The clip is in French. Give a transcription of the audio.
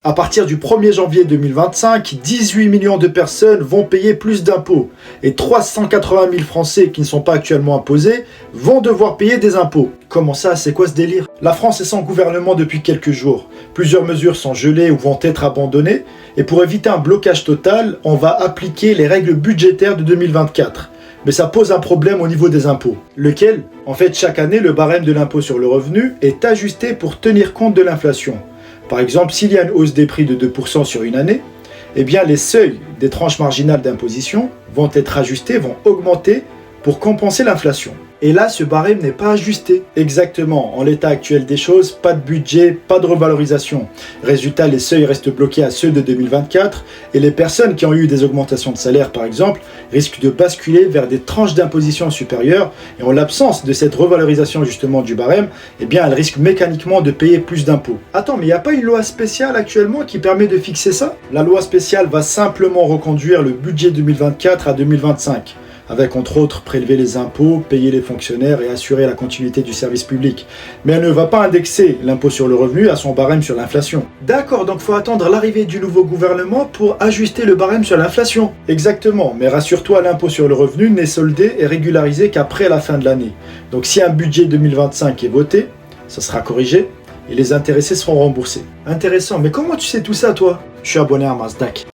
À partir du 1er janvier 2025, 18 millions de personnes vont payer plus d'impôts. Et 380 000 Français qui ne sont pas actuellement imposés vont devoir payer des impôts. Comment ça? C'est quoi ce délire? La France est sans gouvernement depuis quelques jours. Plusieurs mesures sont gelées ou vont être abandonnées. Et pour éviter un blocage total, on va appliquer les règles budgétaires de 2024. Mais ça pose un problème au niveau des impôts. Lequel? En fait, chaque année, le barème de l'impôt sur le revenu est ajusté pour tenir compte de l'inflation. Par exemple, s'il y a une hausse des prix de 2% sur une année, eh bien les seuils des tranches marginales d'imposition vont être ajustés, vont augmenter pour compenser l'inflation. Et là, ce barème n'est pas ajusté. Exactement, en l'état actuel des choses, pas de budget, pas de revalorisation. Résultat, les seuils restent bloqués à ceux de 2024 et les personnes qui ont eu des augmentations de salaire, par exemple, risquent de basculer vers des tranches d'imposition supérieures et en l'absence de cette revalorisation justement du barème, eh bien, elles risquent mécaniquement de payer plus d'impôts. Attends, mais il n'y a pas une loi spéciale actuellement qui permet de fixer ça? La loi spéciale va simplement reconduire le budget 2024 à 2025. Avec entre autres prélever les impôts, payer les fonctionnaires et assurer la continuité du service public. Mais elle ne va pas indexer l'impôt sur le revenu à son barème sur l'inflation. D'accord, donc il faut attendre l'arrivée du nouveau gouvernement pour ajuster le barème sur l'inflation. Exactement, mais rassure-toi, l'impôt sur le revenu n'est soldé et régularisé qu'après la fin de l'année. Donc si un budget 2025 est voté, ça sera corrigé et les intéressés seront remboursés. Intéressant, mais comment tu sais tout ça toi? Je suis abonné à Nasdaq.